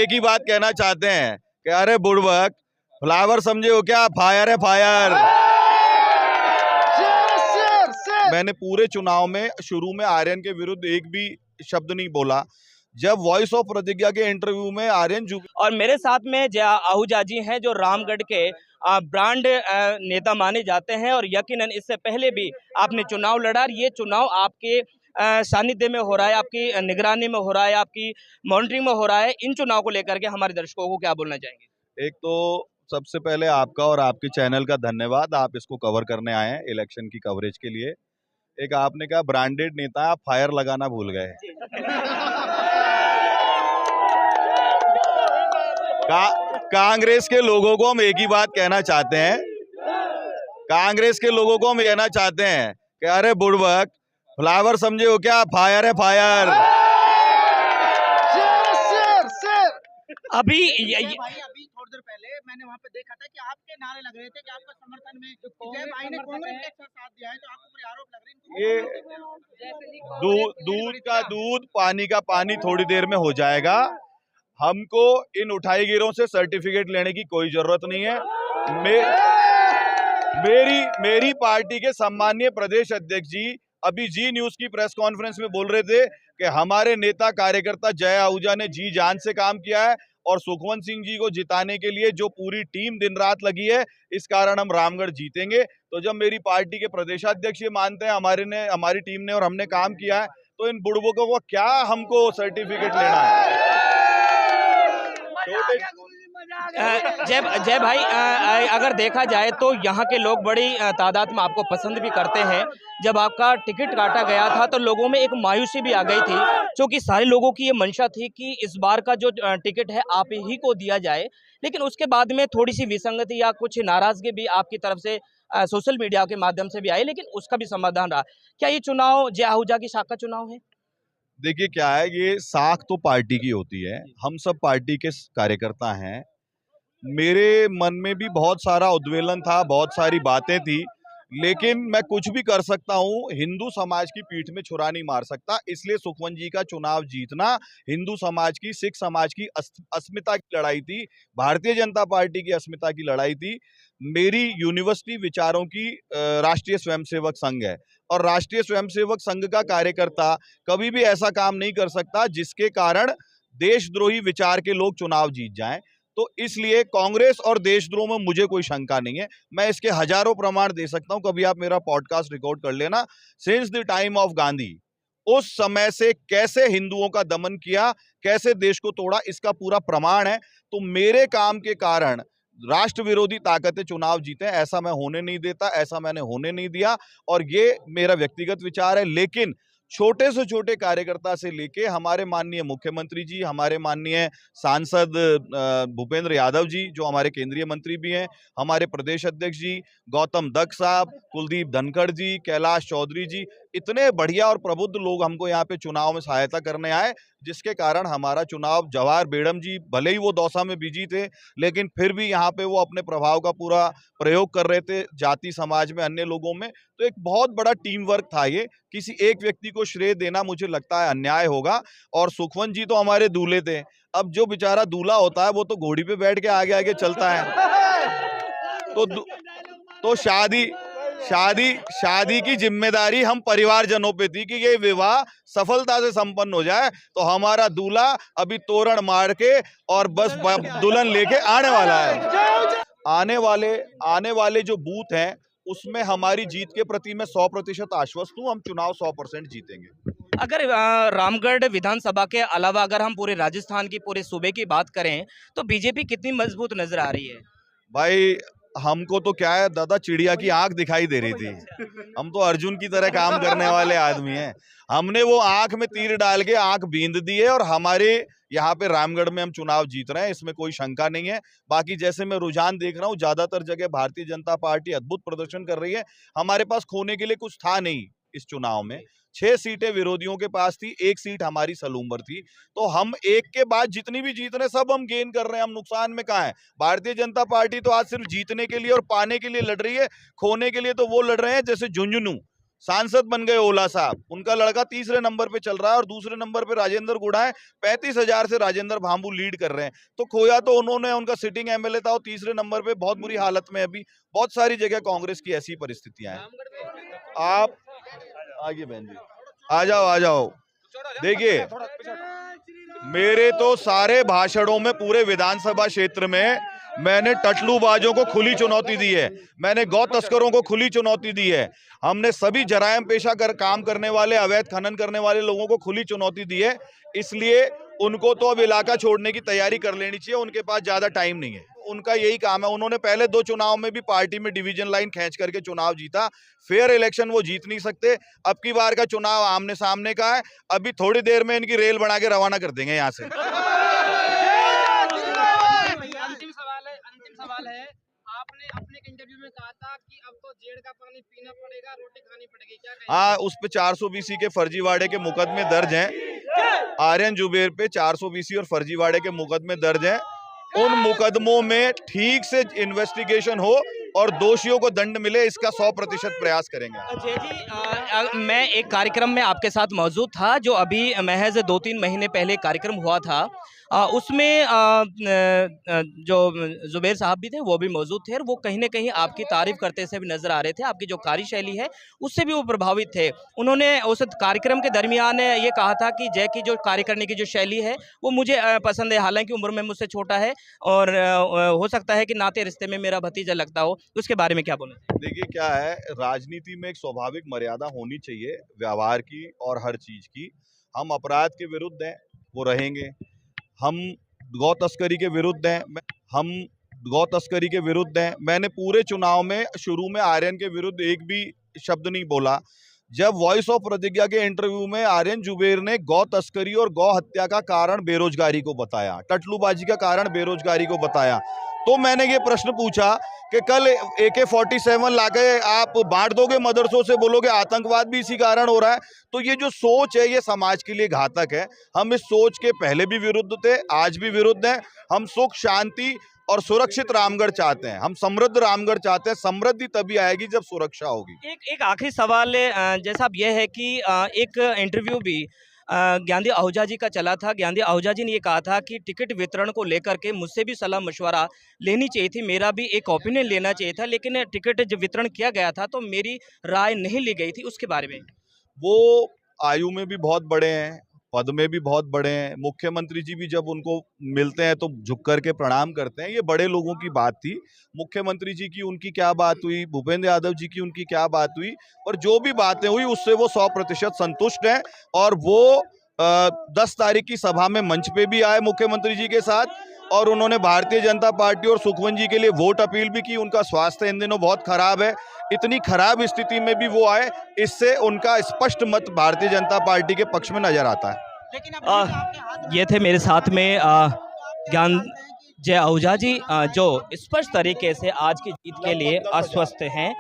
एक ही बात कहना चाहते हैं कि अरे बुड़बक, फ्लावर समझे हो क्या? फायर है फायर। मैंने पूरे चुनाव में शुरू में आर्यन के विरुद्ध एक भी शब्द नहीं बोला। जब वॉइस ऑफ प्रतिज्ञा के इंटरव्यू में आर्यन और मेरे साथ में आहूजा जी हैं जो रामगढ़ के ब्रांड नेता माने जाते हैं और यकीनन इससे पहले भी आपने चुनाव लड़ा। ये चुनाव आपके सानिध्य में हो रहा है, आपकी निगरानी में हो रहा है, आपकी मॉनिटरिंग में हो रहा है। इन चुनाव को लेकर के हमारे दर्शकों को क्या बोलना चाहेंगे? एक तो सबसे पहले आपका और आपके चैनल का धन्यवाद, आप इसको कवर करने आए हैं इलेक्शन की कवरेज के लिए। एक आपने कहा ब्रांडेड नेता, आप फायर लगाना भूल गए। कांग्रेस के लोगों को हम एक ही बात कहना चाहते हैं, कांग्रेस के लोगों को हम कहना चाहते हैं कि अरे बुड़बक, फ्लावर समझे हो क्या? फायर है फायर। अभी अभी थोड़ी देर पहले मैंने वहाँ पे देखा था कि आपके नारे लग रहे थे कि आपका समर्थन में जय भाई ने कांग्रेस के साथ दिया है, तो आपको पूरे आरोप लग रहे हैं। ये दूध का दूध, पानी का पानी थोड़ी देर में हो जाएगा। हमको इन उठाईगिरों से सर्टिफिकेट लेने की कोई जरूरत नहीं है। मेरी पार्टी के सम्मानीय प्रदेश अध्यक्ष जी अभी जी न्यूज की प्रेस कॉन्फ्रेंस में बोल रहे थे कि हमारे नेता कार्यकर्ता जय आहूजा ने जी जान से काम किया है और सुखवंत सिंह जी को जिताने के लिए जो पूरी टीम दिन रात लगी है, इस कारण हम रामगढ़ जीतेंगे। तो जब मेरी पार्टी के प्रदेशाध्यक्ष ये मानते हैं हमारी टीम ने और हमने काम किया है, तो इन बुड़बकों को क्या हमको सर्टिफिकेट लेना है? जय भाई, अगर देखा जाए तो यहाँ के लोग बड़ी तादाद में आपको पसंद भी करते हैं। जब आपका टिकट काटा गया था तो लोगों में एक मायूसी भी आ गई थी, क्योंकि सारे लोगों की ये मंशा थी कि इस बार का जो टिकट है आप ही को दिया जाए। लेकिन उसके बाद में थोड़ी सी विसंगति या कुछ नाराजगी भी आपकी तरफ से सोशल मीडिया के माध्यम से भी आई, लेकिन उसका भी समाधान रहा। क्या ये चुनाव जय आहूजा की शाख का चुनाव है? देखिए क्या है, ये साख तो पार्टी की होती है, हम सब पार्टी के कार्यकर्ता हैं। मेरे मन में भी बहुत सारा उद्वेलन था, बहुत सारी बातें थी, लेकिन मैं कुछ भी कर सकता हूं, हिंदू समाज की पीठ में छुरा नहीं मार सकता। इसलिए सुखवंत जी का चुनाव जीतना हिंदू समाज की, सिख समाज की अस्मिता की लड़ाई थी, भारतीय जनता पार्टी की अस्मिता की लड़ाई थी। मेरी यूनिवर्सिटी विचारों की राष्ट्रीय स्वयंसेवक संघ है और राष्ट्रीय स्वयंसेवक संघ का कार्यकर्ता कभी भी ऐसा काम नहीं कर सकता जिसके कारण देशद्रोही विचार के लोग चुनाव जीत जाएं। तो इसलिए कांग्रेस और देशद्रोह में मुझे कोई शंका नहीं है, मैं इसके हजारों प्रमाण दे सकता हूं। कभी आप मेरा पॉडकास्ट रिकॉर्ड कर लेना, since the time of Gandhi, उस समय से कैसे हिंदुओं का दमन किया, कैसे देश को तोड़ा, इसका पूरा प्रमाण है। तो मेरे काम के कारण राष्ट्र विरोधी ताकतें चुनाव जीते, ऐसा मैं होने नहीं देता, ऐसा मैंने होने नहीं दिया और ये मेरा व्यक्तिगत विचार है। लेकिन छोटे से छोटे कार्यकर्ता से लेके हमारे माननीय मुख्यमंत्री जी, हमारे माननीय सांसद भूपेंद्र यादव जी जो हमारे केंद्रीय मंत्री भी हैं, हमारे प्रदेश अध्यक्ष जी गौतम दत्त साहब, कुलदीप धनखड़ जी, कैलाश चौधरी जी, इतने बढ़िया और प्रबुद्ध लोग हमको यहाँ पे चुनाव में सहायता करने आए, जिसके कारण हमारा चुनाव, जवाहर बेगम जी भले ही वो दौसा में बिजी थे, लेकिन फिर भी यहाँ पे वो अपने प्रभाव का पूरा प्रयोग कर रहे थे जाति समाज में, अन्य लोगों में। तो एक बहुत बड़ा टीम वर्क था ये, किसी एक व्यक्ति को श्रेय देना मुझे लगता है अन्याय होगा। और सुखवंत जी तो हमारे दूल्हे थे, अब जो बेचारा दूल्हा होता है वो तो घोड़ी पे बैठ के आगे आगे चलता है। तो शादी की जिम्मेदारी हम परिवारजनों पे थी कि ये विवाह सफलता से संपन्न हो जाए। तो हमारा दूल्हा अभी तोरण मार के और बस दुल्हन लेके आने वाला है। आने वाले जो बूथ हैं उसमें हमारी जीत के प्रति मैं 100% आश्वस्त हूं, हम चुनाव 100% जीतेंगे। अगर रामगढ़ विधानसभा के अलावा अगर हम पूरे राजस्थान की, पूरे सूबे की बात करें तो बीजेपी कितनी मजबूत नजर आ रही है? भाई हमको तो क्या है दादा, चिड़िया की आंख दिखाई दे रही थी, हम तो अर्जुन की तरह काम करने वाले आदमी हैं। हमने वो आंख में तीर डाल के आंख बींद दी है और हमारे यहाँ पे रामगढ़ में हम चुनाव जीत रहे हैं, इसमें कोई शंका नहीं है। बाकी जैसे मैं रुझान देख रहा हूँ, ज्यादातर जगह भारतीय जनता पार्टी अद्भुत प्रदर्शन कर रही है। हमारे पास खोने के लिए कुछ था नहीं इस चुनाव में, 6 सीटें विरोधियों के पास थी, 1 सीट हमारी सलूम्बर थी। तो हम एक के बाद जितनी भी जीत रहे सब हम गेन कर रहे हैं, हम नुकसान में कहाँ है। भारतीय जनता पार्टी तो आज सिर्फ जीतने के लिए और पाने के लिए लड़ रही है, खोने के लिए तो वो लड़ रहे हैं जैसे झुंझुनू सांसद बन गए ओला साहब, उनका लड़का तीसरे नंबर पे चल रहा है और दूसरे नंबर पे राजेंद्र गुड़ा है। 35,000 से राजेंद्र भांबू लीड कर रहे हैं। तो खोया तो उन्होंने, उनका सिटिंग एमएलए था, और तीसरे नंबर पे बहुत बुरी हालत में अभी। बहुत सारी जगह कांग्रेस की ऐसी परिस्थितियां हैं। आप आगे बहन जी आ जाओ। देखिए, मेरे तो सारे भाषणों में पूरे विधानसभा क्षेत्र में मैंने टटलूबाजों को खुली चुनौती दी है, मैंने गौ तस्करों को खुली चुनौती दी है, हमने सभी जरायम पेशा काम करने वाले, अवैध खनन करने वाले लोगों को खुली चुनौती दी है। इसलिए उनको तो अब इलाका छोड़ने की तैयारी कर लेनी चाहिए, उनके पास ज्यादा टाइम नहीं है। उनका यही काम है। उन्होंने पहले 2 चुनाव में भी पार्टी में डिवीजन लाइन खींच करके चुनाव जीता। फेयर इलेक्शन वो जीत नहीं सकते। अब की बार का चुनाव आमने सामने का है। अभी थोड़ी देर में इनकी रेल बना के रवाना कर देंगे यहाँ से। अंतिम सवाल है। आपने अपने इंटरव्यू में कहा था कि अब तो जेड़ का पानी पीना पड़ेगा, रोटी खानी पड़ेगी, क्या कहेंगे? हाँ, उस पे 420 के फर्जीवाड़े के मुकदमे दर्ज हैं। आर्यन जुबेर पे 420 और फर्जीवाड़े के मुकदमे दर्ज हैं। उन मुकदमों में ठीक से इन्वेस्टिगेशन हो और दोषियों को दंड मिले, इसका 100% प्रयास करेंगे। जय जी, मैं एक कार्यक्रम में आपके साथ मौजूद था, जो अभी महज 2-3 महीने पहले कार्यक्रम हुआ था। उसमें जो जुबेर साहब भी थे, वो भी मौजूद थे, और वो कहीं ना कहीं आपकी तारीफ करते से भी नजर आ रहे थे। आपकी जो कार्यशैली है उससे भी वो प्रभावित थे। उन्होंने उस कार्यक्रम के दरमियान ये कहा था कि जय की जो कार्य करने की जो शैली है वो मुझे पसंद है, हालांकि उम्र में मुझसे छोटा है और हो सकता है कि नाते रिश्ते में मेरा भतीजा लगता हो। उसके बारे में क्या बोलना? देखिए, क्या है, राजनीति में एक स्वाभाविक मर्यादा होनी चाहिए व्यवहार की और हर चीज की। हम अपराध के विरुद्ध हैं, वो रहेंगे। हम गौ तस्करी के विरुद्ध हैं। मैंने पूरे चुनाव में शुरू में आर्यन के विरुद्ध एक भी शब्द नहीं बोला। जब वॉइस ऑफ प्रतिज्ञा के इंटरव्यू में आर्यन जुबेर ने गौ तस्करी और गौ हत्या का कारण बेरोजगारी को बताया, टटलूबाजी का कारण बेरोजगारी को बताया, तो मैंने ये प्रश्न पूछा कि कल AK-47 लाके आप बांट दोगे मदरसों से, बोलोगे आतंकवाद भी इसी कारण हो रहा है। तो ये जो सोच है ये समाज के लिए घातक है। हम इस सोच के पहले भी विरुद्ध थे, आज भी विरुद्ध हैं। हम सुख, शांति और सुरक्षित रामगढ़ चाहते हैं। हम समृद्ध रामगढ़ चाहते हैं। समृद्धि तभी आएगी जब सुरक्षा होगी। एक आखिरी सवाल जैसा अब यह है कि एक इंटरव्यू भी ज्ञानदेव आहूजा जी का चला था। ज्ञानदेव आहूजा जी ने ये कहा था कि टिकट वितरण को लेकर के मुझसे भी सलाह मशवरा लेनी चाहिए थी, मेरा भी एक ओपिनियन लेना चाहिए था, लेकिन टिकट जब वितरण किया गया था तो मेरी राय नहीं ली गई थी। उसके बारे में? वो आयु में भी बहुत बड़े हैं, पद में भी बहुत बड़े हैं। मुख्यमंत्री जी भी जब उनको मिलते हैं तो झुक करके प्रणाम करते हैं। ये बड़े लोगों की बात थी। मुख्यमंत्री जी की उनकी क्या बात हुई, भूपेंद्र यादव जी की उनकी क्या बात हुई, और जो भी बातें हुई उससे वो 100% संतुष्ट हैं। और वो 10 तारीख की सभा में मंच पे भी आए मुख्यमंत्री जी के साथ, और उन्होंने भारतीय जनता पार्टी और सुखवंत जी के लिए वोट अपील भी की। उनका स्वास्थ्य इन दिनों बहुत खराब है। इतनी खराब स्थिति में भी वो आए, इससे उनका स्पष्ट मत भारतीय जनता पार्टी के पक्ष में नजर आता है। लेकिन अब ये थे मेरे साथ में ज्ञानदेव आहूजा जी, जो स्पष्ट तरीके से आज की जीत के लिए आश्वस्त हैं।